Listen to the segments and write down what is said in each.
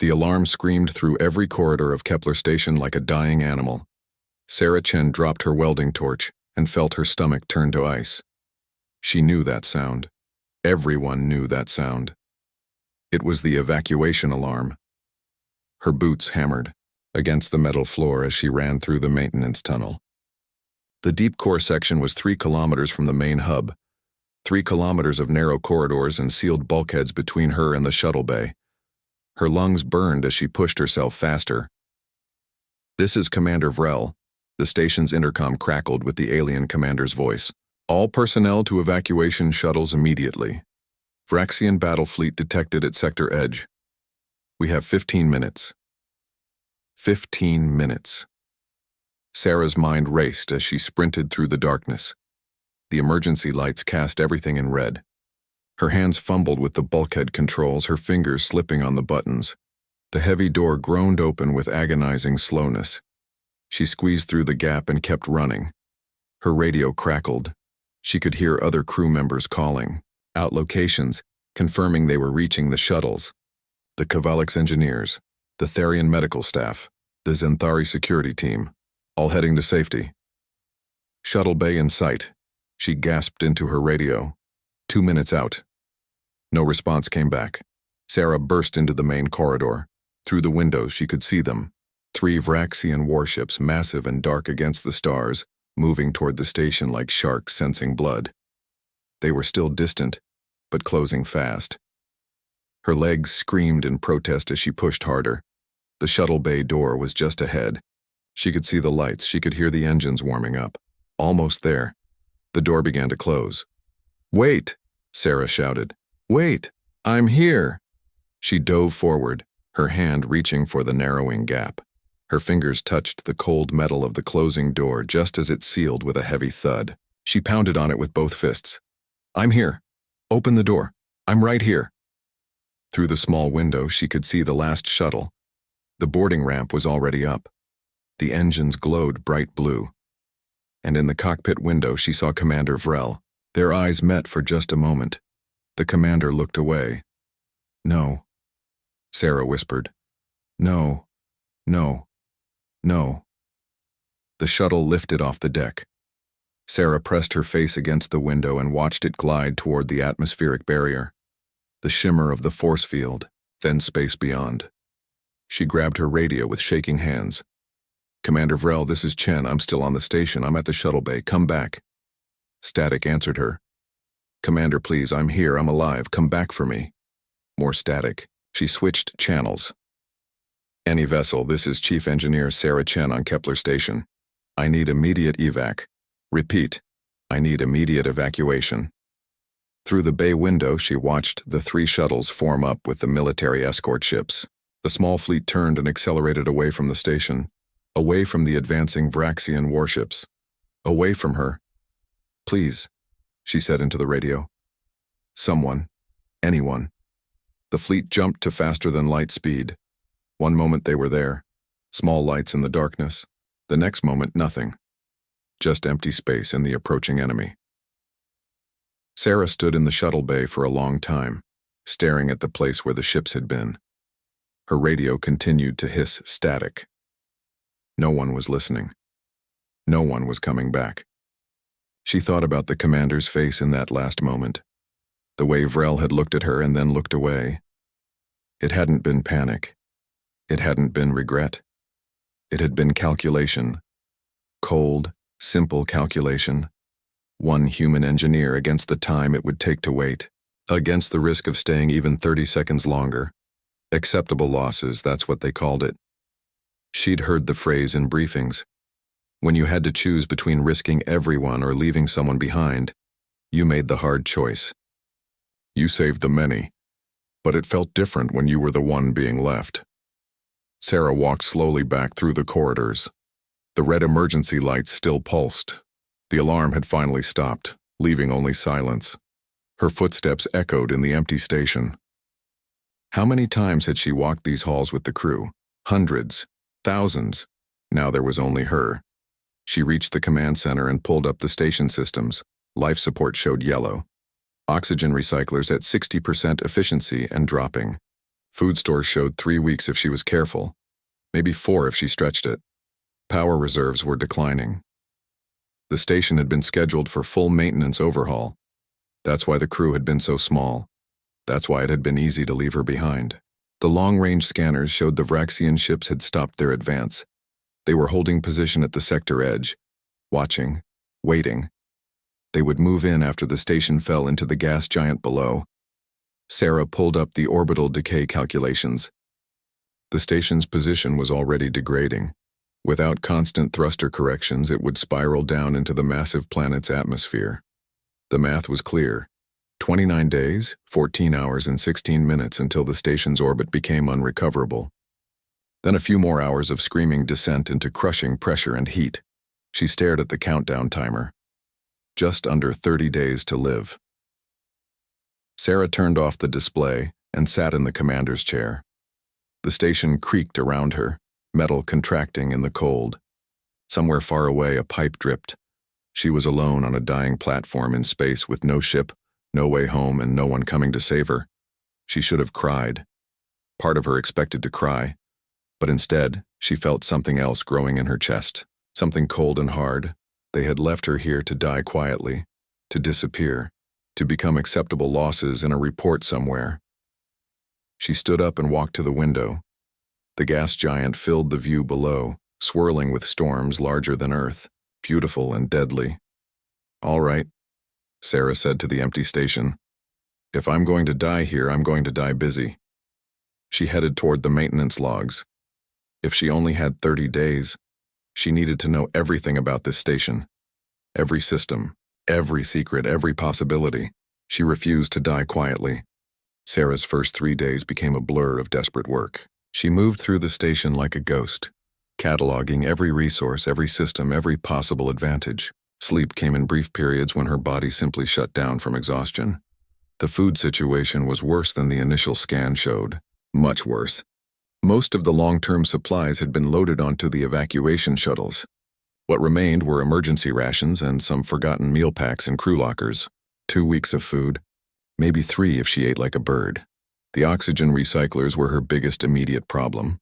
The alarm screamed through every corridor of Kepler Station like a dying animal. Sarah Chen dropped her welding torch and felt her stomach turn to ice. She knew that sound. Everyone knew that sound. It was the evacuation alarm. Her boots hammered against the metal floor as she ran through the maintenance tunnel. The deep core section was 3 kilometers from the main hub, 3 kilometers of narrow corridors and sealed bulkheads between her and the shuttle bay. Her lungs burned as she pushed herself faster. "This is Commander Vrel." The station's intercom crackled with the alien commander's voice. "All personnel to evacuation shuttles immediately. Vraxian battle fleet detected at sector edge. We have 15 minutes. 15 minutes. Sarah's mind raced as she sprinted through the darkness. The emergency lights cast everything in red. Her hands fumbled with the bulkhead controls, her fingers slipping on the buttons. The heavy door groaned open with agonizing slowness. She squeezed through the gap and kept running. Her radio crackled. She could hear other crew members calling out locations, confirming they were reaching the shuttles. The Kavalix engineers, the Therian medical staff, the Zenthari security team, all heading to safety. "Shuttle bay in sight," she gasped into her radio. 2 minutes out. No response came back. Sarah burst into the main corridor. Through the windows she could see them. 3 Vraxian warships, massive and dark against the stars, moving toward the station like sharks sensing blood. They were still distant, but closing fast. Her legs screamed in protest as she pushed harder. The shuttle bay door was just ahead. She could see the lights, she could hear the engines warming up. Almost there. The door began to close. "Wait!" Sarah shouted. "Wait! I'm here!" She dove forward, her hand reaching for the narrowing gap. Her fingers touched the cold metal of the closing door just as it sealed with a heavy thud. She pounded on it with both fists. "I'm here! Open the door! I'm right here!" Through the small window she could see the last shuttle. The boarding ramp was already up. The engines glowed bright blue. And in the cockpit window she saw Commander Vrel. Their eyes met for just a moment. The commander looked away. "No," Sarah whispered. "No, no, no." The shuttle lifted off the deck. Sarah pressed her face against the window and watched it glide toward the atmospheric barrier. The shimmer of the force field, then space beyond. She grabbed her radio with shaking hands. "Commander Vrel, this is Chen. I'm still on the station. I'm at the shuttle bay. Come back." Static answered her. "Commander, please, I'm here. I'm alive. Come back for me." More static. She switched channels. "Any vessel, this is Chief Engineer Sarah Chen on Kepler Station. I need immediate evac. Repeat, I need immediate evacuation." Through the bay window, she watched the 3 shuttles form up with the military escort ships. The small fleet turned and accelerated away from the station, away from the advancing Vraxian warships, away from her. "Please," she said into the radio. "Someone, anyone." The fleet jumped to faster-than-light speed. One moment they were there, small lights in the darkness. The next moment, nothing. Just empty space and the approaching enemy. Sarah stood in the shuttle bay for a long time, staring at the place where the ships had been. Her radio continued to hiss static. No one was listening. No one was coming back. She thought about the commander's face in that last moment. The way Vrel had looked at her and then looked away. It hadn't been panic. It hadn't been regret. It had been calculation. Cold, simple calculation. One human engineer against the time it would take to wait. Against the risk of staying even 30 seconds longer. Acceptable losses, that's what they called it. She'd heard the phrase in briefings. When you had to choose between risking everyone or leaving someone behind, you made the hard choice. You saved the many, but it felt different when you were the one being left. Sarah walked slowly back through the corridors. The red emergency lights still pulsed. The alarm had finally stopped, leaving only silence. Her footsteps echoed in the empty station. How many times had she walked these halls with the crew? Hundreds, thousands. Now there was only her. She reached the command center and pulled up the station systems. Life support showed yellow. Oxygen recyclers at 60% efficiency and dropping. Food stores showed 3 weeks if she was careful, maybe 4 if she stretched it. Power reserves were declining. The station had been scheduled for full maintenance overhaul. That's why the crew had been so small. That's why it had been easy to leave her behind. The long-range scanners showed the Vraxian ships had stopped their advance. They were holding position at the sector edge, watching, waiting. They would move in after the station fell into the gas giant below. Sarah pulled up the orbital decay calculations. The station's position was already degrading. Without constant thruster corrections, it would spiral down into the massive planet's atmosphere. The math was clear. 29 days, 14 hours, and 16 minutes until the station's orbit became unrecoverable. Then a few more hours of screaming descent into crushing pressure and heat. She stared at the countdown timer. Just under 30 days to live. Sarah turned off the display and sat in the commander's chair. The station creaked around her, metal contracting in the cold. Somewhere far away, a pipe dripped. She was alone on a dying platform in space with no ship, no way home, and no one coming to save her. She should have cried. Part of her expected to cry, but instead, she felt something else growing in her chest, something cold and hard. They had left her here to die quietly, to disappear, to become acceptable losses in a report somewhere. She stood up and walked to the window. The gas giant filled the view below, swirling with storms larger than Earth, beautiful and deadly. "All right," Sarah said to the empty station. "If I'm going to die here, I'm going to die busy." She headed toward the maintenance logs. If she only had 30 days, she needed to know everything about this station. Every system, every secret, every possibility. She refused to die quietly. Sarah's first 3 days became a blur of desperate work. She moved through the station like a ghost, cataloging every resource, every system, every possible advantage. Sleep came in brief periods when her body simply shut down from exhaustion. The food situation was worse than the initial scan showed. Much worse. Most of the long-term supplies had been loaded onto the evacuation shuttles. What remained were emergency rations and some forgotten meal packs in crew lockers. 2 weeks of food, maybe 3 if she ate like a bird. The oxygen recyclers were her biggest immediate problem.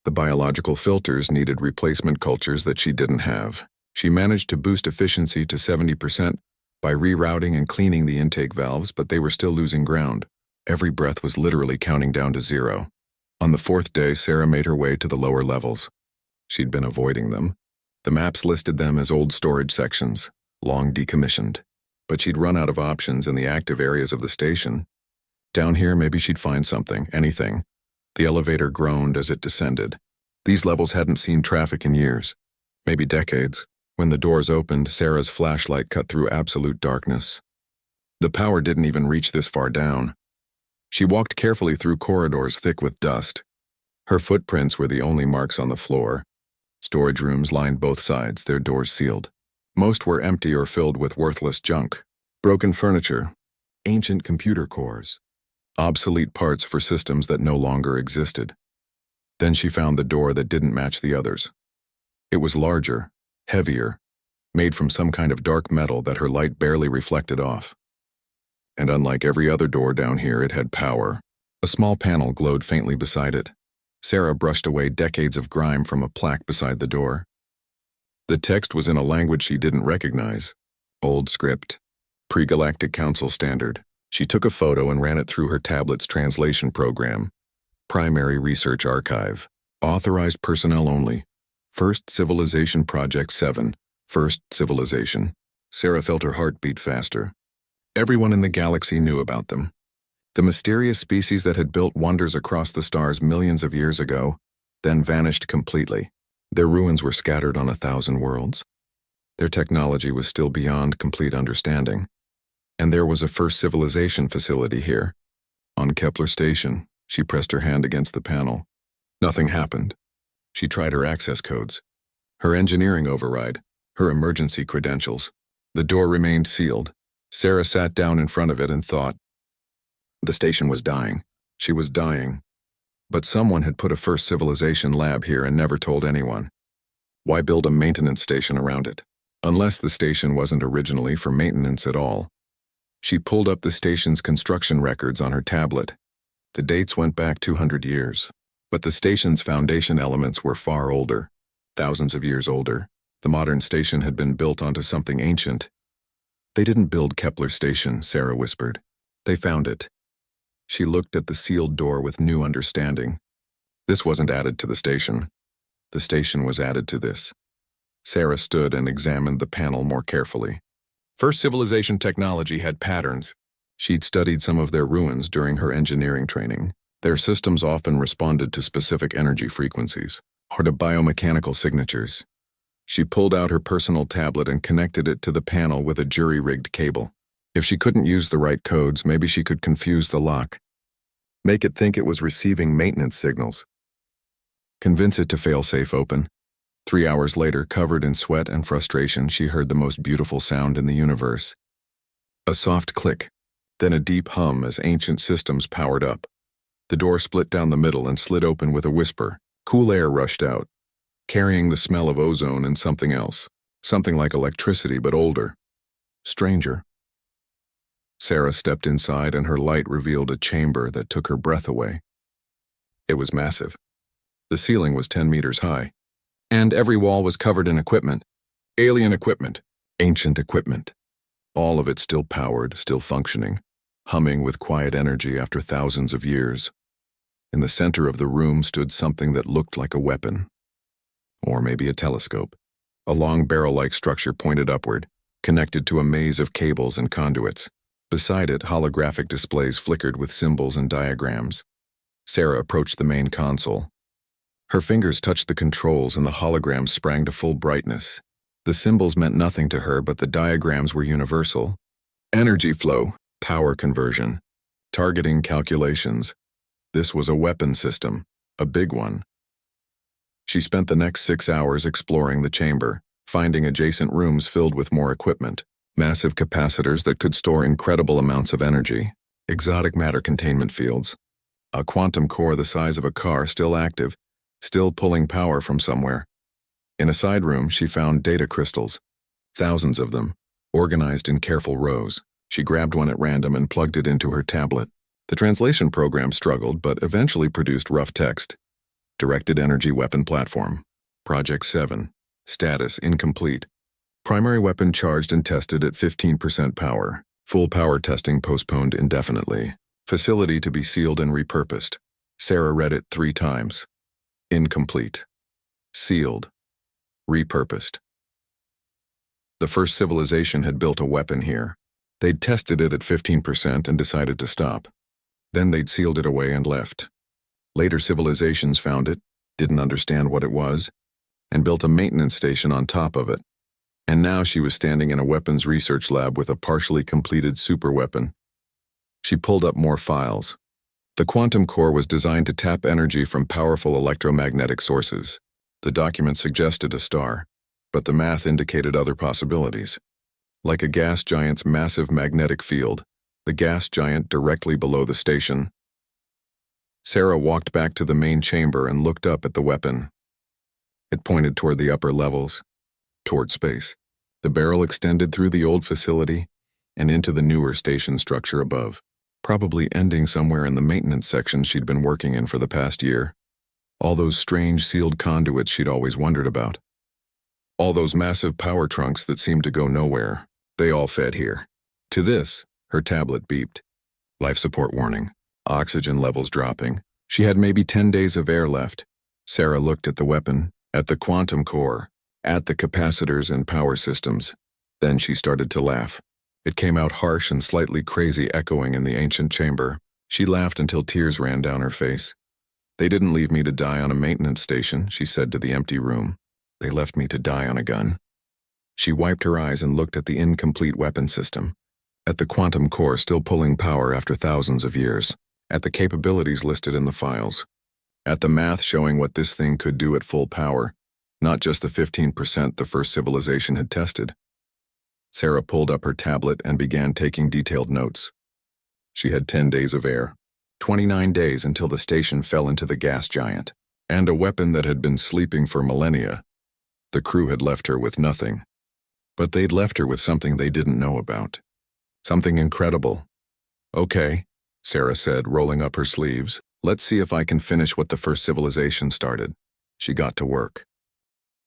The biological filters needed replacement cultures that she didn't have. She managed to boost efficiency to 70% by rerouting and cleaning the intake valves, but they were still losing ground. Every breath was literally counting down to 0. On the 4th day, Sarah made her way to the lower levels. She'd been avoiding them. The maps listed them as old storage sections, long decommissioned. But she'd run out of options in the active areas of the station. Down here, maybe she'd find something, anything. The elevator groaned as it descended. These levels hadn't seen traffic in years, maybe decades. When the doors opened, Sarah's flashlight cut through absolute darkness. The power didn't even reach this far down. She walked carefully through corridors thick with dust. Her footprints were the only marks on the floor. Storage rooms lined both sides, their doors sealed. Most were empty or filled with worthless junk. Broken furniture, ancient computer cores, obsolete parts for systems that no longer existed. Then she found the door that didn't match the others. It was larger, heavier, made from some kind of dark metal that her light barely reflected off. And unlike every other door down here, it had power. A small panel glowed faintly beside it. Sarah brushed away decades of grime from a plaque beside the door. The text was in a language she didn't recognize. Old script. Pre-Galactic Council standard. She took a photo and ran it through her tablet's translation program. Primary Research Archive. Authorized personnel only. First Civilization Project 7. First Civilization. Sarah felt her heart beat faster. Everyone in the galaxy knew about them. The mysterious species that had built wonders across the stars millions of years ago, then vanished completely. Their ruins were scattered on 1,000 worlds. Their technology was still beyond complete understanding. And there was a first civilization facility here. On Kepler Station, she pressed her hand against the panel. Nothing happened. She tried her access codes, her engineering override, her emergency credentials. The door remained sealed. Sarah sat down in front of it and thought. The station was dying. She was dying. But someone had put a first civilization lab here and never told anyone. Why build a maintenance station around it? Unless the station wasn't originally for maintenance at all. She pulled up the station's construction records on her tablet. The dates went back 200 years. But the station's foundation elements were far older, thousands of years older. The modern station had been built onto something ancient. They didn't build Kepler Station, Sarah whispered. They found it. She looked at the sealed door with new understanding. This wasn't added to the station. The station was added to this. Sarah stood and examined the panel more carefully. First civilization technology had patterns. She'd studied some of their ruins during her engineering training. Their systems often responded to specific energy frequencies, or to biomechanical signatures. She pulled out her personal tablet and connected it to the panel with a jury-rigged cable. If she couldn't use the right codes, maybe she could confuse the lock. Make it think it was receiving maintenance signals. Convince it to fail-safe open. 3 hours later, covered in sweat and frustration, she heard the most beautiful sound in the universe. A soft click, then a deep hum as ancient systems powered up. The door split down the middle and slid open with a whisper. Cool air rushed out, carrying the smell of ozone and something else. Something like electricity, but older. Stranger. Sarah stepped inside and her light revealed a chamber that took her breath away. It was massive. The ceiling was 10 meters high, and every wall was covered in equipment. Alien equipment. Ancient equipment. All of it still powered, still functioning, humming with quiet energy after thousands of years. In the center of the room stood something that looked like a weapon. Or maybe a telescope. A long barrel-like structure pointed upward, connected to a maze of cables and conduits. Beside it, holographic displays flickered with symbols and diagrams. Sarah approached the main console. Her fingers touched the controls and the holograms sprang to full brightness. The symbols meant nothing to her, but the diagrams were universal. Energy flow, power conversion, targeting calculations. This was a weapon system, a big one. She spent the next 6 hours exploring the chamber, finding adjacent rooms filled with more equipment, massive capacitors that could store incredible amounts of energy, exotic matter containment fields, a quantum core the size of a car still active, still pulling power from somewhere. In a side room, she found data crystals, thousands of them, organized in careful rows. She grabbed one at random and plugged it into her tablet. The translation program struggled, but eventually produced rough text. Directed Energy Weapon Platform. Project 7. Status incomplete. Primary weapon charged and tested at 15% power. Full power testing postponed indefinitely. Facility to be sealed and repurposed. Sarah read it 3 times. Incomplete. Sealed. Repurposed. The first civilization had built a weapon here. They'd tested it at 15% and decided to stop. Then they'd sealed it away and left. Later civilizations found it, didn't understand what it was, and built a maintenance station on top of it. And now she was standing in a weapons research lab with a partially completed superweapon. She pulled up more files. The quantum core was designed to tap energy from powerful electromagnetic sources. The document suggested a star, but the math indicated other possibilities. Like a gas giant's massive magnetic field, the gas giant directly below the station. Sarah walked back to the main chamber and looked up at the weapon. It pointed toward the upper levels, toward space. The barrel extended through the old facility and into the newer station structure above, probably ending somewhere in the maintenance section she'd been working in for the past year. All those strange sealed conduits she'd always wondered about. All those massive power trunks that seemed to go nowhere, they all fed here. To this, her tablet beeped. Life support warning. Oxygen levels dropping. She had maybe 10 days of air left. Sarah looked at the weapon, at the quantum core, at the capacitors and power systems. Then she started to laugh. It came out harsh and slightly crazy, echoing in the ancient chamber. She laughed until tears ran down her face. They didn't leave me to die on a maintenance station, she said to the empty room. They left me to die on a gun. She wiped her eyes and looked at the incomplete weapon system, at the quantum core still pulling power after thousands of years, at the capabilities listed in the files, at the math showing what this thing could do at full power, not just the 15% the first civilization had tested. Sarah pulled up her tablet and began taking detailed notes. She had 10 days of air, 29 days until the station fell into the gas giant, and a weapon that had been sleeping for millennia. The crew had left her with nothing. But they'd left her with something they didn't know about. Something incredible. Okay, Sarah said, rolling up her sleeves. "Let's see if I can finish what the first civilization started." She got to work.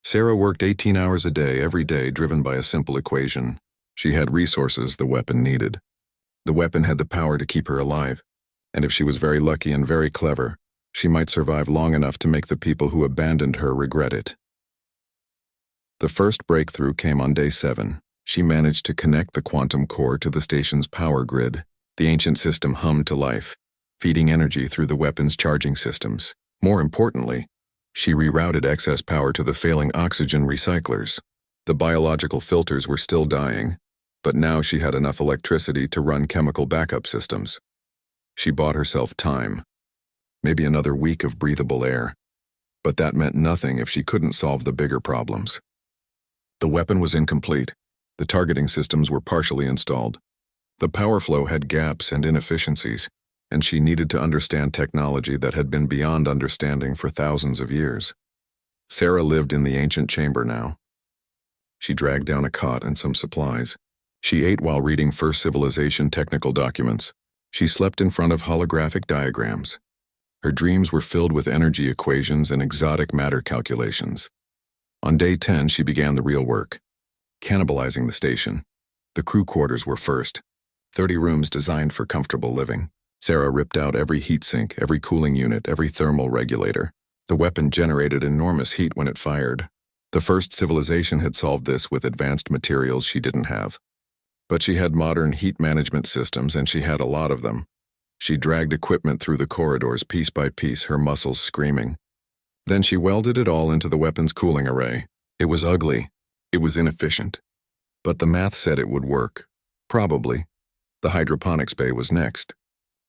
Sarah worked 18 hours a day, every day, driven by a simple equation. She had resources the weapon needed. The weapon had the power to keep her alive, and if she was very lucky and very clever, she might survive long enough to make the people who abandoned her regret it. The first breakthrough came on day 7. She managed to connect the quantum core to the station's power grid. The ancient system hummed to life, feeding energy through the weapon's charging systems. More importantly, she rerouted excess power to the failing oxygen recyclers. The biological filters were still dying, but now she had enough electricity to run chemical backup systems. She bought herself time, maybe another week of breathable air, but that meant nothing if she couldn't solve the bigger problems. The weapon was incomplete. The targeting systems were partially installed. The power flow had gaps and inefficiencies, and she needed to understand technology that had been beyond understanding for thousands of years. Sarah lived in the ancient chamber now. She dragged down a cot and some supplies. She ate while reading First Civilization technical documents. She slept in front of holographic diagrams. Her dreams were filled with energy equations and exotic matter calculations. On day 10, she began the real work, cannibalizing the station. The crew quarters were first, 30 rooms designed for comfortable living. Sarah ripped out every heatsink, every cooling unit, every thermal regulator. The weapon generated enormous heat when it fired. The first civilization had solved this with advanced materials she didn't have. But she had modern heat management systems, and she had a lot of them. She dragged equipment through the corridors piece by piece, her muscles screaming. Then she welded it all into the weapon's cooling array. It was ugly. It was inefficient. But the math said it would work. Probably. The hydroponics bay was next.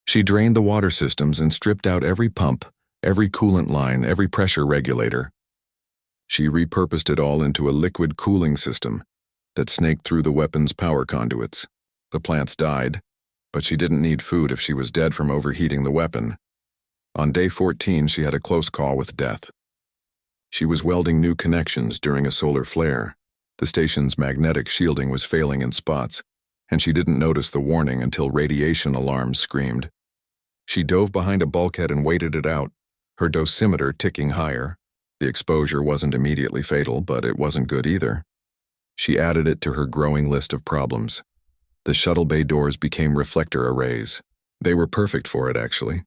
She drained the water systems and stripped out every pump, every coolant line, every pressure regulator. She repurposed it all into a liquid cooling system that snaked through the weapon's power conduits. The plants died, but she didn't need food if she was dead from overheating the weapon. On day 14, she had a close call with death. She was welding new connections during a solar flare. The station's magnetic shielding was failing in spots, and she didn't notice the warning until radiation alarms screamed. She dove behind a bulkhead and waited it out, her dosimeter ticking higher. The exposure wasn't immediately fatal, but it wasn't good either. She added it to her growing list of problems. The shuttle bay doors became reflector arrays. They were perfect for it, actually.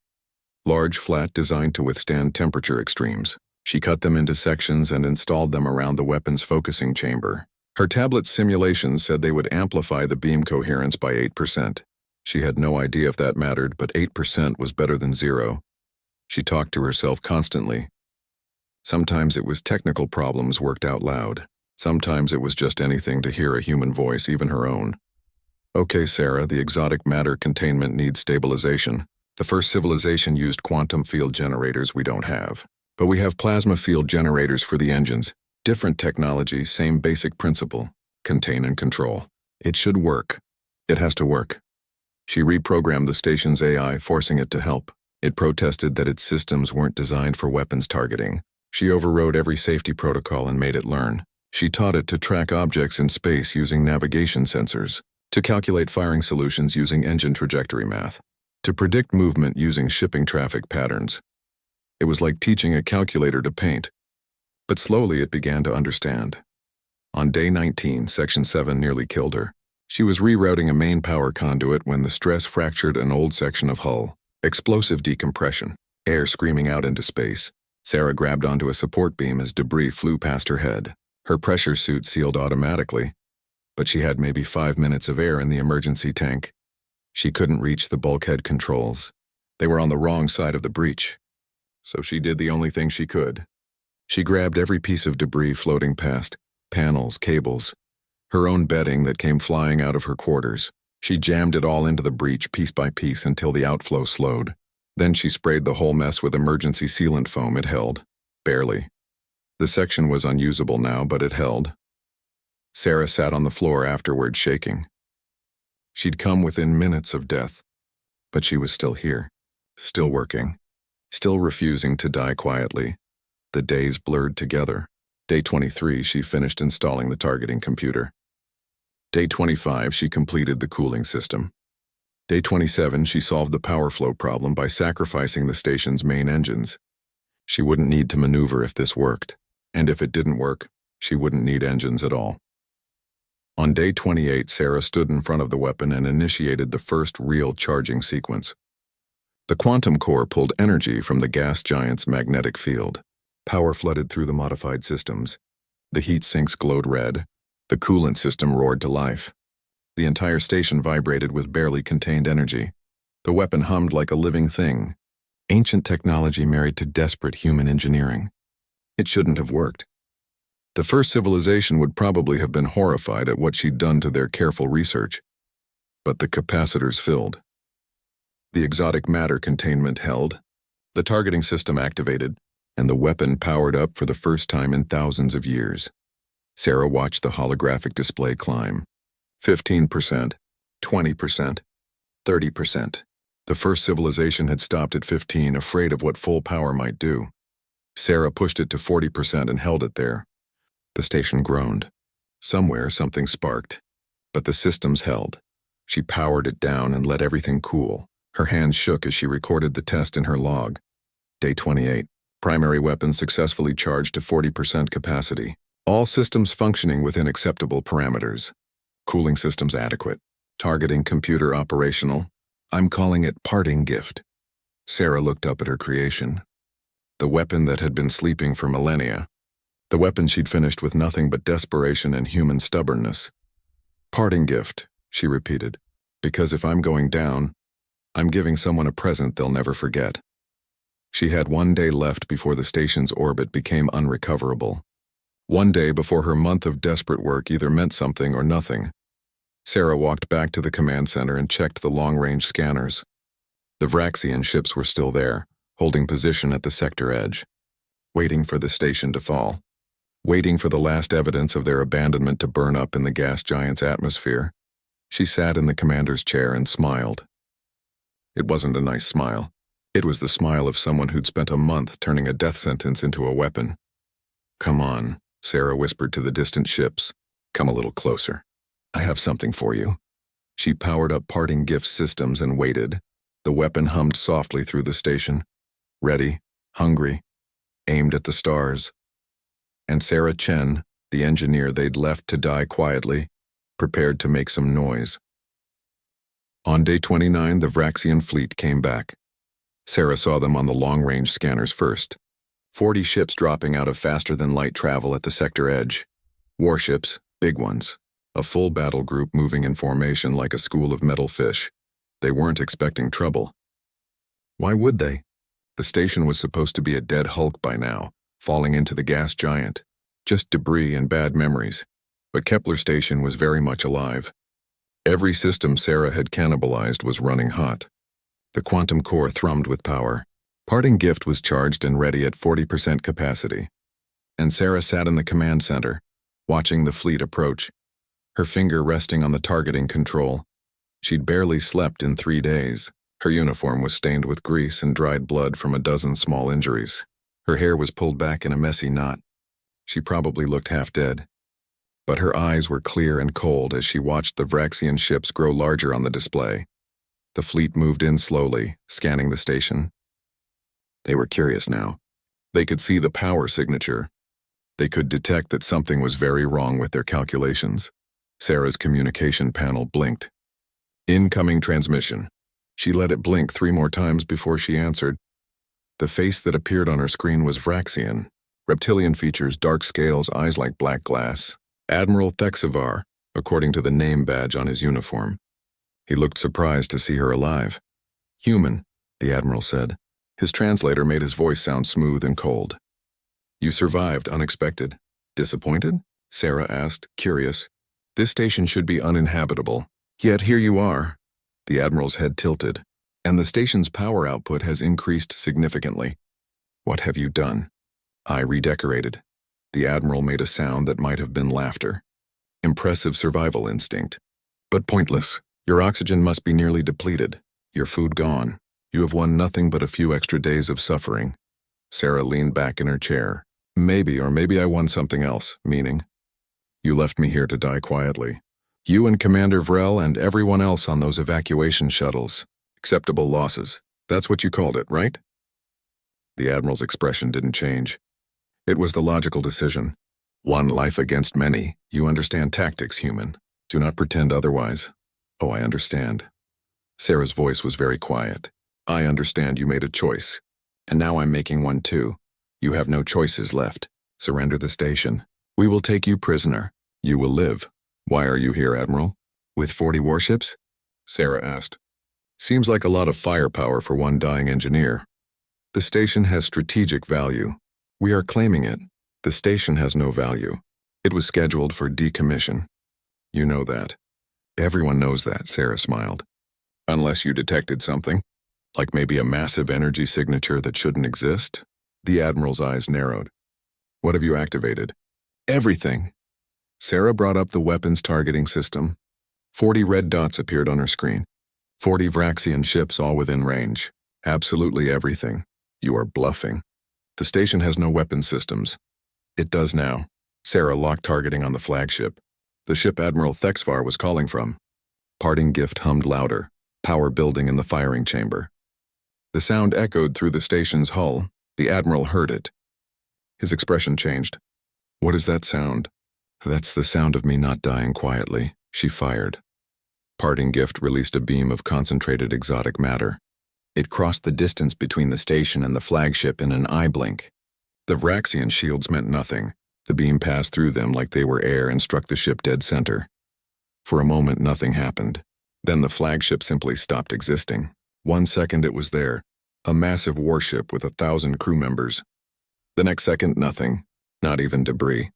Large, flat, designed to withstand temperature extremes. She cut them into sections and installed them around the weapon's focusing chamber. Her tablet's simulations said they would amplify the beam coherence by 8%. She had no idea if that mattered, but 8% was better than 0. She talked to herself constantly. Sometimes it was technical problems worked out loud. Sometimes it was just anything to hear a human voice, even her own. "Okay, Sarah, the exotic matter containment needs stabilization. The first civilization used quantum field generators we don't have. But we have plasma field generators for the engines. Different technology, same basic principle. Contain and control. It should work. It has to work." She reprogrammed the station's AI, forcing it to help. It protested that its systems weren't designed for weapons targeting. She overrode every safety protocol and made it learn. She taught it to track objects in space using navigation sensors, to calculate firing solutions using engine trajectory math, to predict movement using shipping traffic patterns. It was like teaching a calculator to paint. But slowly it began to understand. On day 19, Section 7 nearly killed her. She was rerouting a main power conduit when the stress fractured an old section of hull. Explosive decompression, air screaming out into space. Sarah grabbed onto a support beam as debris flew past her head. Her pressure suit sealed automatically, but she had maybe 5 minutes of air in the emergency tank. She couldn't reach the bulkhead controls. They were on the wrong side of the breach. So she did the only thing she could. She grabbed every piece of debris floating past, panels, cables, her own bedding that came flying out of her quarters. She jammed it all into the breach piece by piece until the outflow slowed. Then she sprayed the whole mess with emergency sealant foam. It held. Barely. The section was unusable now, but it held. Sarah sat on the floor afterward, shaking. She'd come within minutes of death, but she was still here, still working, still refusing to die quietly. The days blurred together. Day 23, she finished installing the targeting computer. Day 25, she completed the cooling system. Day 27, she solved the power flow problem by sacrificing the station's main engines. She wouldn't need to maneuver if this worked, and if it didn't work, she wouldn't need engines at all. On day 28, Sarah stood in front of the weapon and initiated the first real charging sequence. The quantum core pulled energy from the gas giant's magnetic field. Power flooded through the modified systems. The heat sinks glowed red. The coolant system roared to life. The entire station vibrated with barely contained energy. The weapon hummed like a living thing. Ancient technology married to desperate human engineering. It shouldn't have worked. The first civilization would probably have been horrified at what she'd done to their careful research. But the capacitors filled. The exotic matter containment held. The targeting system activated, and the weapon powered up for the first time in thousands of years. Sarah watched the holographic display climb. 15%, 20%, 30%. The first civilization had stopped at 15, afraid of what full power might do. Sarah pushed it to 40% and held it there. The station groaned. Somewhere something sparked, but the systems held. She powered it down and let everything cool. Her hands shook as she recorded the test in her log. Day 28. Primary weapon successfully charged to 40% capacity. All systems functioning within acceptable parameters. Cooling systems adequate. Targeting computer operational. I'm calling it parting gift. Sarah looked up at her creation. The weapon that had been sleeping for millennia. The weapon she'd finished with nothing but desperation and human stubbornness. Parting gift, she repeated. Because if I'm going down, I'm giving someone a present they'll never forget. She had 1 day left before the station's orbit became unrecoverable. 1 day before her month of desperate work either meant something or nothing. Sarah walked back to the command center and checked the long-range scanners. The Vraxian ships were still there, holding position at the sector edge, waiting for the station to fall, waiting for the last evidence of their abandonment to burn up in the gas giant's atmosphere. She sat in the commander's chair and smiled. It wasn't a nice smile. It was the smile of someone who'd spent a month turning a death sentence into a weapon. Come on, Sarah whispered to the distant ships. Come a little closer. I have something for you. She powered up parting gift systems and waited. The weapon hummed softly through the station. Ready, hungry, aimed at the stars. And Sarah Chen, the engineer they'd left to die quietly, prepared to make some noise. On day 29, the Vraxian fleet came back. Sarah saw them on the long-range scanners first. 40 ships dropping out of faster-than-light travel at the sector edge. Warships, big ones. A full battle group moving in formation like a school of metal fish. They weren't expecting trouble. Why would they? The station was supposed to be a dead hulk by now, falling into the gas giant. Just debris and bad memories. But Kepler Station was very much alive. Every system Sarah had cannibalized was running hot. The quantum core thrummed with power. Parting gift was charged and ready at 40% capacity. And Sarah sat in the command center, watching the fleet approach, her finger resting on the targeting control. She'd barely slept in 3 days. Her uniform was stained with grease and dried blood from a dozen small injuries. Her hair was pulled back in a messy knot. She probably looked half dead. But her eyes were clear and cold as she watched the Vraxian ships grow larger on the display. The fleet moved in slowly, scanning the station. They were curious now. They could see the power signature. They could detect that something was very wrong with their calculations. Sarah's communication panel blinked. Incoming transmission. She let it blink 3 more times before she answered. The face that appeared on her screen was Vraxian. Reptilian features, dark scales, eyes like black glass. Admiral Thexivar, according to the name badge on his uniform. He looked surprised to see her alive. Human, the Admiral said. His translator made his voice sound smooth and cold. You survived, unexpected. Disappointed? Sarah asked, curious. This station should be uninhabitable. Yet here you are. The Admiral's head tilted, and the station's power output has increased significantly. What have you done? I redecorated. The Admiral made a sound that might have been laughter. Impressive survival instinct. But pointless. Your oxygen must be nearly depleted. Your food gone. You have won nothing but a few extra days of suffering. Sarah leaned back in her chair. Maybe I won something else, meaning. You left me here to die quietly. You and Commander Vrel and everyone else on those evacuation shuttles. Acceptable losses. That's what you called it, right? The Admiral's expression didn't change. It was the logical decision. One life against many. You understand tactics, human. Do not pretend otherwise. Oh, I understand. Sarah's voice was very quiet. I understand you made a choice. And now I'm making one too. You have no choices left. Surrender the station. We will take you prisoner. You will live. Why are you here, Admiral? With 40 warships? Sarah asked. Seems like a lot of firepower for one dying engineer. The station has strategic value. We are claiming it. The station has no value. It was scheduled for decommission. You know that. Everyone knows that, Sarah smiled. Unless you detected something, like maybe a massive energy signature that shouldn't exist? The Admiral's eyes narrowed. What have you activated? Everything. Sarah brought up the weapons targeting system. 40 red dots appeared on her screen. 40 Vraxian ships all within range. Absolutely everything. You are bluffing. The station has no weapon systems. It does now. Sarah locked targeting on the flagship. The ship Admiral Thexvar was calling from. Parting gift hummed louder, power building in the firing chamber. The sound echoed through the station's hull. The Admiral heard it. His expression changed. What is that sound? That's the sound of me not dying quietly, she fired. Parting gift released a beam of concentrated exotic matter. It crossed the distance between the station and the flagship in an eye blink. The Vraxian shields meant nothing. The beam passed through them like they were air and struck the ship dead center. For a moment, nothing happened. Then the flagship simply stopped existing. 1 second it was there, a massive warship with 1,000 crew members. The next second, nothing, not even debris.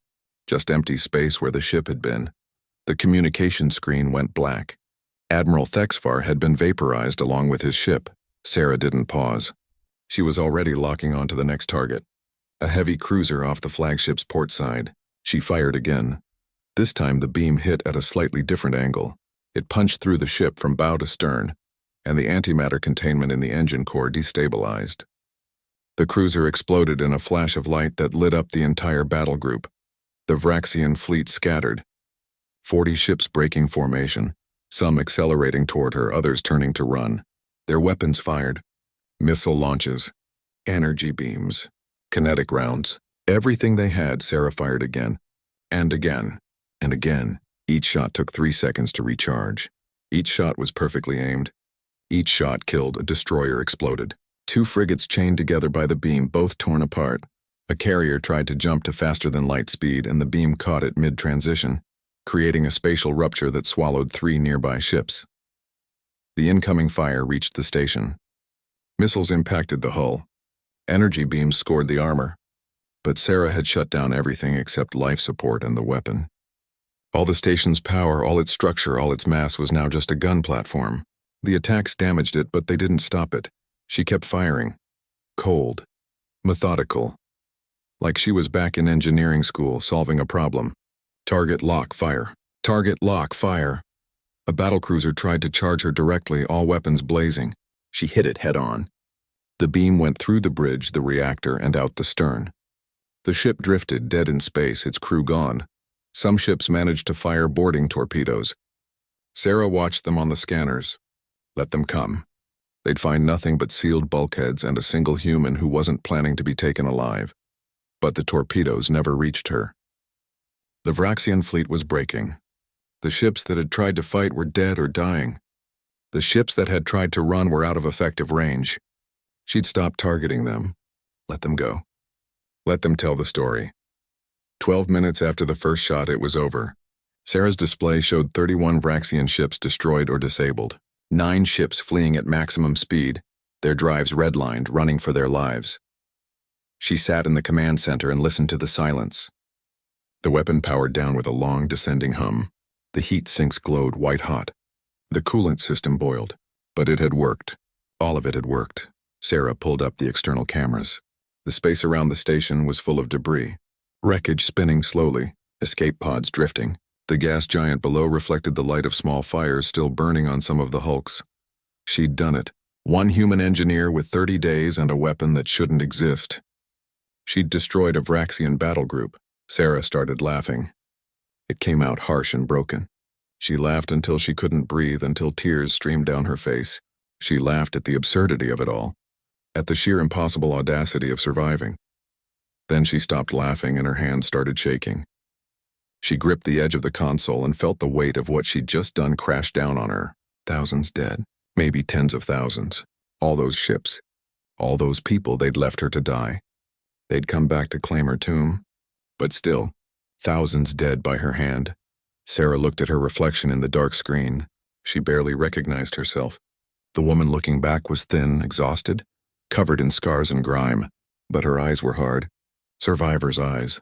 Just empty space where the ship had been. The communication screen went black. Admiral Thexvar had been vaporized along with his ship. Sarah didn't pause. She was already locking onto the next target. A heavy cruiser off the flagship's port side. She fired again. This time the beam hit at a slightly different angle. It punched through the ship from bow to stern, and the antimatter containment in the engine core destabilized. The cruiser exploded in a flash of light that lit up the entire battle group. The Vraxian fleet scattered. 40 ships breaking formation, some accelerating toward her, others turning to run. Their weapons fired. Missile launches, energy beams, kinetic rounds. Everything they had, Sarah fired again, and again, and again. Each shot took 3 seconds to recharge. Each shot was perfectly aimed. Each shot killed, a destroyer exploded. 2 frigates chained together by the beam, both torn apart. A carrier tried to jump to faster than light speed, and the beam caught it mid-transition, creating a spatial rupture that swallowed 3 nearby ships. The incoming fire reached the station. Missiles impacted the hull. Energy beams scored the armor. But Sarah had shut down everything except life support and the weapon. All the station's power, all its structure, all its mass was now just a gun platform. The attacks damaged it, but they didn't stop it. She kept firing. Cold. Methodical. Like she was back in engineering school solving a problem. Target lock, fire. Target lock, fire. A battlecruiser tried to charge her directly, all weapons blazing. She hit it head-on. The beam went through the bridge, the reactor, and out the stern. The ship drifted, dead in space, its crew gone. Some ships managed to fire boarding torpedoes. Sarah watched them on the scanners. Let them come. They'd find nothing but sealed bulkheads and a single human who wasn't planning to be taken alive. But the torpedoes never reached her. The Vraxian fleet was breaking. The ships that had tried to fight were dead or dying. The ships that had tried to run were out of effective range. She'd stopped targeting them. Let them go. Let them tell the story. 12 minutes after the first shot, it was over. Sarah's display showed 31 Vraxian ships destroyed or disabled. 9 ships fleeing at maximum speed, their drives redlined, running for their lives. She sat in the command center and listened to the silence. The weapon powered down with a long, descending hum. The heat sinks glowed white-hot. The coolant system boiled, but it had worked. All of it had worked. Sarah pulled up the external cameras. The space around the station was full of debris. Wreckage spinning slowly, escape pods drifting. The gas giant below reflected the light of small fires still burning on some of the hulks. She'd done it. 1 human engineer with 30 days and a weapon that shouldn't exist. She'd destroyed a Vraxian battle group. Sarah started laughing. It came out harsh and broken. She laughed until she couldn't breathe, until tears streamed down her face. She laughed at the absurdity of it all, at the sheer impossible audacity of surviving. Then she stopped laughing and her hands started shaking. She gripped the edge of the console and felt the weight of what she'd just done crash down on her. Thousands dead, maybe tens of thousands. All those ships, all those people they'd left her to die. They'd come back to claim her tomb. But still, thousands dead by her hand. Sarah looked at her reflection in the dark screen. She barely recognized herself. The woman looking back was thin, exhausted, covered in scars and grime, but her eyes were hard. Survivor's eyes.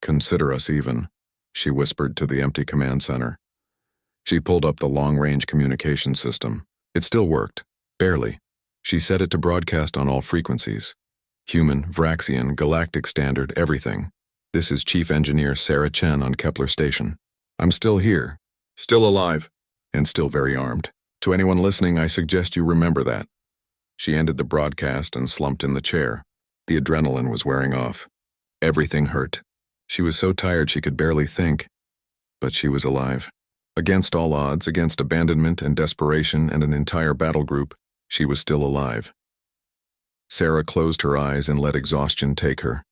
"Consider us even," she whispered to the empty command center. She pulled up the long-range communication system. It still worked. Barely. She set it to broadcast on all frequencies. Human, Vraxian, Galactic Standard, everything. "This is Chief Engineer Sarah Chen on Kepler Station. I'm still here, still alive, and still very armed. To anyone listening, I suggest you remember that." She ended the broadcast and slumped in the chair. The adrenaline was wearing off. Everything hurt. She was so tired she could barely think. But she was alive. Against all odds, against abandonment and desperation and an entire battle group, she was still alive. Sarah closed her eyes and let exhaustion take her.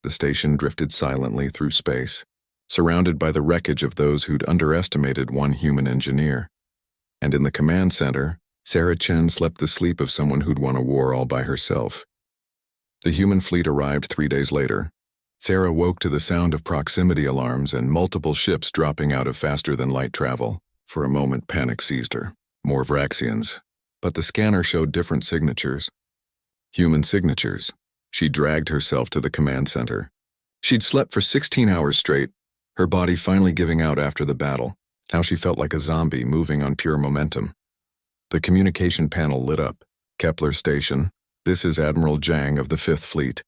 The station drifted silently through space, surrounded by the wreckage of those who'd underestimated one human engineer. And in the command center, Sarah Chen slept the sleep of someone who'd won a war all by herself. The human fleet arrived 3 days later. Sarah woke to the sound of proximity alarms and multiple ships dropping out of faster-than-light travel. For a moment, panic seized her. More Vraxians. But the scanner showed different signatures. Human signatures. She dragged herself to the command center. She'd slept for 16 hours straight, her body finally giving out after the battle. Now she felt like a zombie moving on pure momentum. The communication panel lit up. "Kepler Station, this is Admiral Zhang of the 5th Fleet.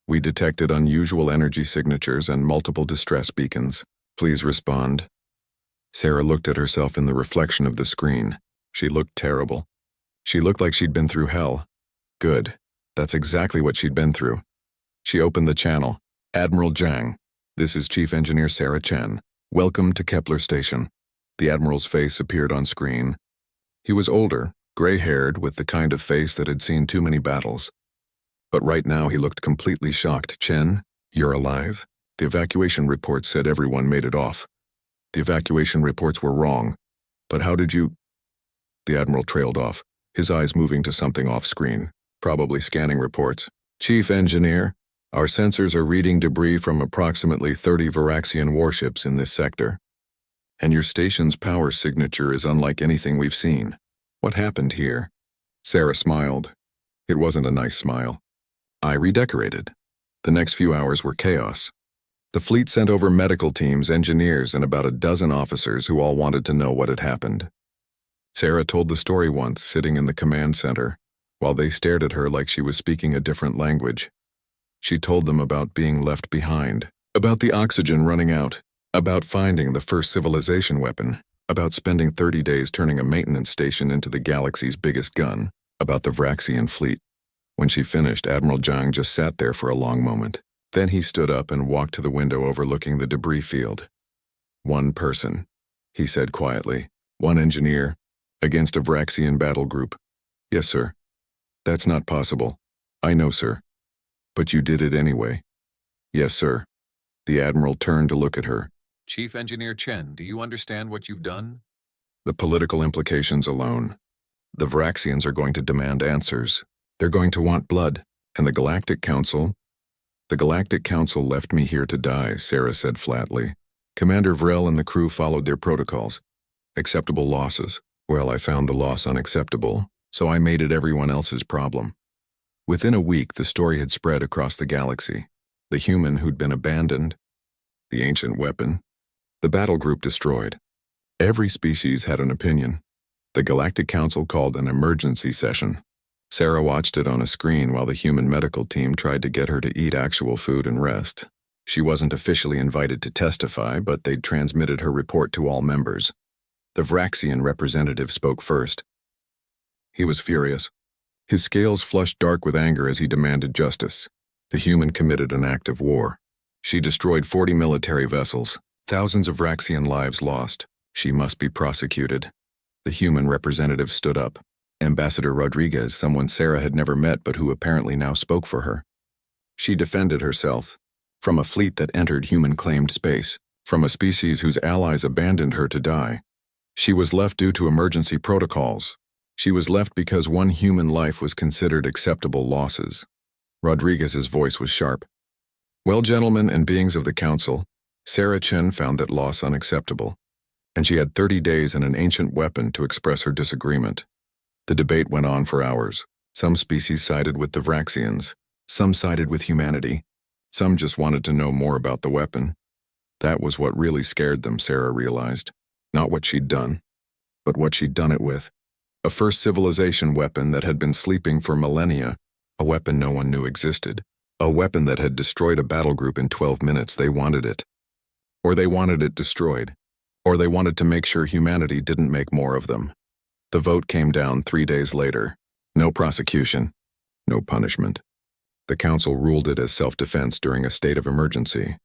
We detected unusual energy signatures and multiple distress beacons. Please respond." Sarah looked at herself in the reflection of the screen. She looked terrible. She looked like she'd been through hell. Good. That's exactly what she'd been through. She opened the channel. "Admiral Zhang, this is Chief Engineer Sarah Chen. Welcome to Kepler Station." The Admiral's face appeared on screen. He was older, gray-haired, with the kind of face that had seen too many battles. But right now he looked completely shocked. "Chen, you're alive? The evacuation report said everyone made it off. The evacuation reports were wrong. But how did you—" The Admiral trailed off, his eyes moving to something off-screen, probably scanning reports. "Chief Engineer, our sensors are reading debris from approximately 30 Varaxian warships in this sector. And your station's power signature is unlike anything we've seen. What happened here?" Sarah smiled. It wasn't a nice smile. "I redecorated. The next few hours were chaos. The fleet sent over medical teams, engineers, and about a dozen officers who all wanted to know what had happened." Sarah told the story once, sitting in the command center, while they stared at her like she was speaking a different language. She told them about being left behind, about the oxygen running out, about finding the first civilization weapon, about spending 30 days turning a maintenance station into the galaxy's biggest gun, about the Vraxian fleet. When she finished, Admiral Zhang just sat there for a long moment. Then he stood up and walked to the window overlooking the debris field. "One person," he said quietly. "One engineer, against a Vraxian battle group." "Yes, sir." "That's not possible." "I know, sir." "But you did it anyway." "Yes, sir." The Admiral turned to look at her. "Chief Engineer Chen, do you understand what you've done?" "The political implications alone. The Vraxians are going to demand answers. They're going to want blood, and the Galactic Council—" "The Galactic Council left me here to die," Sarah said flatly. "Commander Vrel and the crew followed their protocols. Acceptable losses. Well, I found the loss unacceptable, so I made it everyone else's problem." Within a week, the story had spread across the galaxy. The human who'd been abandoned, the ancient weapon, the battle group destroyed. Every species had an opinion. The Galactic Council called an emergency session. Sarah watched it on a screen while the human medical team tried to get her to eat actual food and rest. She wasn't officially invited to testify, but they'd transmitted her report to all members. The Vraxian representative spoke first. He was furious. His scales flushed dark with anger as he demanded justice. The human committed an act of war. She destroyed 40 military vessels, thousands of Vraxian lives lost. She must be prosecuted. The human representative stood up. Ambassador Rodriguez, someone Sarah had never met but who apparently now spoke for her. She defended herself. From a fleet that entered human-claimed space, from a species whose allies abandoned her to die. She was left due to emergency protocols. She was left because one human life was considered acceptable losses. Rodriguez's voice was sharp. Well, gentlemen and beings of the council, Sarah Chen found that loss unacceptable, and she had 30 days and an ancient weapon to express her disagreement. The debate went on for hours. Some species sided with the Vraxians, some sided with humanity, some just wanted to know more about the weapon. That was what really scared them, Sarah realized. Not what she'd done, but what she'd done it with. A first civilization weapon that had been sleeping for millennia, a weapon no one knew existed, a weapon that had destroyed a battle group in 12 minutes. They wanted it. Or they wanted it destroyed. Or they wanted to make sure humanity didn't make more of them. The vote came down 3 days later. No prosecution, no punishment. The council ruled it as self-defense during a state of emergency.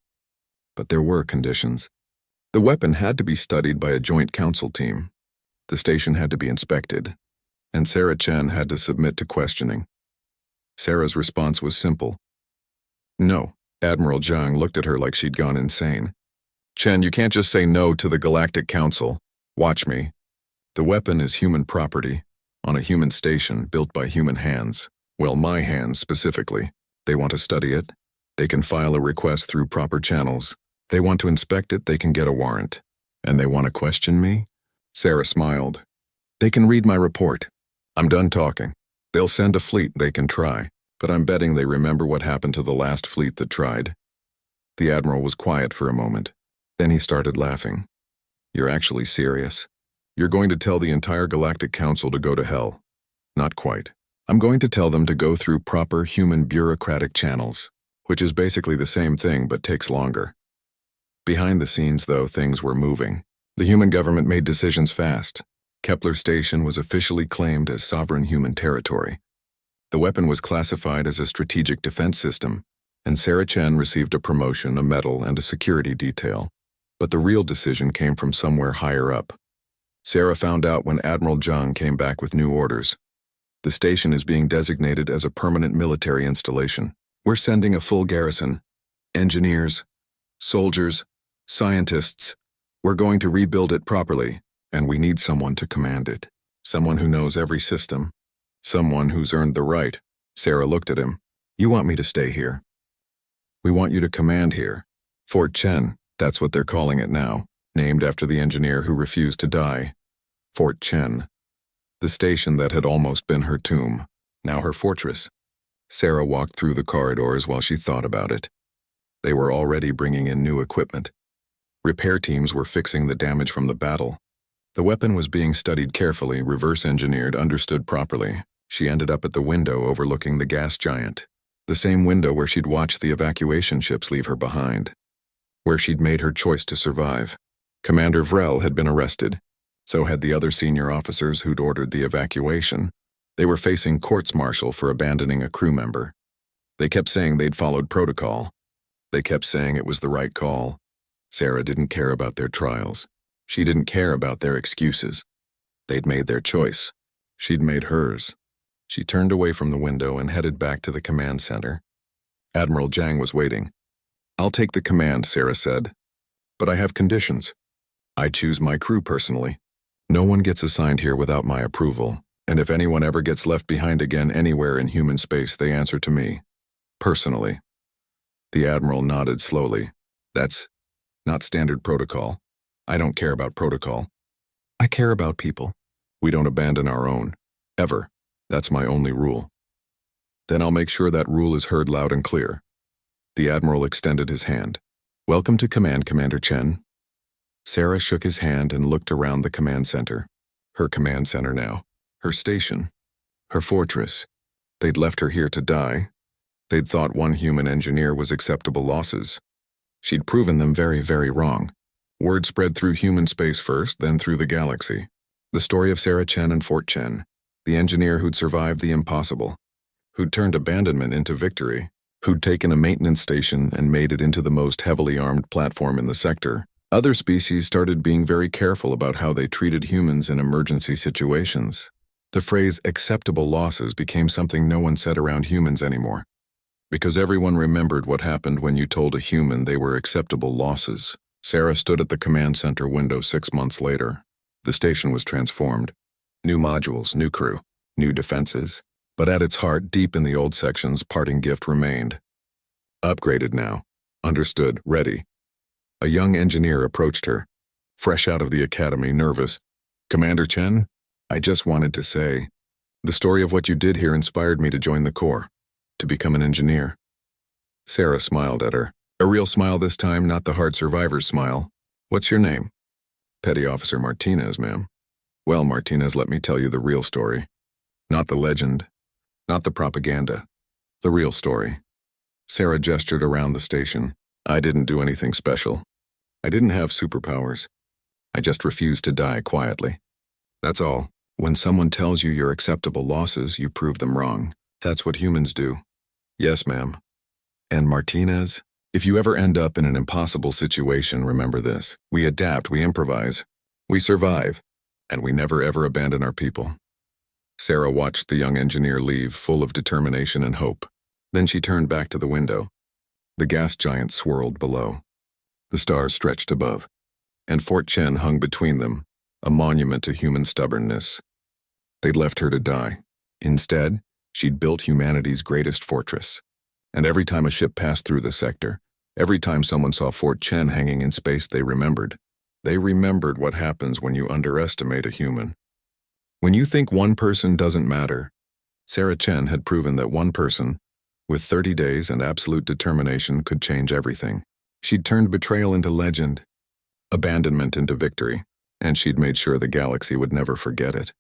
But there were conditions. The weapon had to be studied by a joint council team. The station had to be inspected, and Sarah Chen had to submit to questioning. Sarah's response was simple. No. Admiral Zhang looked at her like she'd gone insane. Chen, you can't just say no to the Galactic Council. Watch me. The weapon is human property, on a human station built by human hands. Well, my hands specifically. They want to study it. They can file a request through proper channels. They want to inspect it, they can get a warrant. And they want to question me? Sarah smiled. They can read my report. I'm done talking. They'll send a fleet, they can try. But I'm betting they remember what happened to the last fleet that tried. The Admiral was quiet for a moment. Then he started laughing. You're actually serious? You're going to tell the entire Galactic Council to go to hell? Not quite. I'm going to tell them to go through proper human bureaucratic channels, which is basically the same thing but takes longer. Behind the scenes, though, things were moving. The human government made decisions fast. Kepler Station was officially claimed as sovereign human territory. The weapon was classified as a strategic defense system, and Sarah Chen received a promotion, a medal, and a security detail. But the real decision came from somewhere higher up. Sarah found out when Admiral Zhang came back with new orders. The station is being designated as a permanent military installation. We're sending a full garrison. Engineers, soldiers, scientists. We're going to rebuild it properly, and we need someone to command it. Someone who knows every system. Someone who's earned the right. Sarah looked at him. You want me to stay here? We want you to command here. Fort Chen, that's what they're calling it now, named after the engineer who refused to die. Fort Chen. The station that had almost been her tomb, now her fortress. Sarah walked through the corridors while she thought about it. They were already bringing in new equipment. Repair teams were fixing the damage from the battle. The weapon was being studied carefully, reverse-engineered, understood properly. She ended up at the window overlooking the gas giant. The same window where she'd watched the evacuation ships leave her behind. Where she'd made her choice to survive. Commander Vrel had been arrested. So had the other senior officers who'd ordered the evacuation. They were facing courts-martial for abandoning a crew member. They kept saying they'd followed protocol. They kept saying it was the right call. Sarah didn't care about their trials. She didn't care about their excuses. They'd made their choice. She'd made hers. She turned away from the window and headed back to the command center. Admiral Zhang was waiting. I'll take the command, Sarah said. But I have conditions. I choose my crew personally. No one gets assigned here without my approval, and if anyone ever gets left behind again anywhere in human space, they answer to me. Personally. The Admiral nodded slowly. That's not standard protocol. I don't care about protocol. I care about people. We don't abandon our own. Ever. That's my only rule. Then I'll make sure that rule is heard loud and clear. The Admiral extended his hand. Welcome to command, Commander Chen. Sarah shook his hand and looked around the command center. Her command center now. Her station. Her fortress. They'd left her here to die. They'd thought one human engineer was acceptable losses. She'd proven them very, very wrong. Word spread through human space first, then through the galaxy. The story of Sarah Chen and Fort Chen. The engineer who'd survived the impossible. Who'd turned abandonment into victory. Who'd taken a maintenance station and made it into the most heavily armed platform in the sector. Other species started being very careful about how they treated humans in emergency situations. The phrase acceptable losses became something no one said around humans anymore, because everyone remembered what happened when you told a human they were acceptable losses. Sarah stood at the command center window 6 months later. The station was transformed. New modules, new crew, new defenses. But at its heart, deep in the old section's parting gift remained. Upgraded now. Understood. Ready. A young engineer approached her, fresh out of the academy, nervous. "Commander Chen, I just wanted to say, the story of what you did here inspired me to join the Corps, to become an engineer." Sarah smiled at her. A real smile this time, not the hard survivor's smile. "What's your name?" "Petty Officer Martinez, ma'am." "Well, Martinez, let me tell you the real story. Not the legend, not the propaganda. The real story." Sarah gestured around the station. "I didn't do anything special. I didn't have superpowers. I just refused to die quietly. That's all. When someone tells you you're acceptable losses, you prove them wrong. That's what humans do." "Yes, ma'am." "And Martinez, if you ever end up in an impossible situation, remember this. We adapt, we improvise, we survive, and we never ever abandon our people." Sarah watched the young engineer leave, full of determination and hope. Then she turned back to the window. The gas giant swirled below. The stars stretched above, and Fort Chen hung between them, a monument to human stubbornness. They'd left her to die. Instead, she'd built humanity's greatest fortress. And every time a ship passed through the sector, every time someone saw Fort Chen hanging in space, they remembered. They remembered what happens when you underestimate a human. When you think one person doesn't matter, Sarah Chen had proven that one person, with 30 days and absolute determination, could change everything. She'd turned betrayal into legend, abandonment into victory, and she'd made sure the galaxy would never forget it.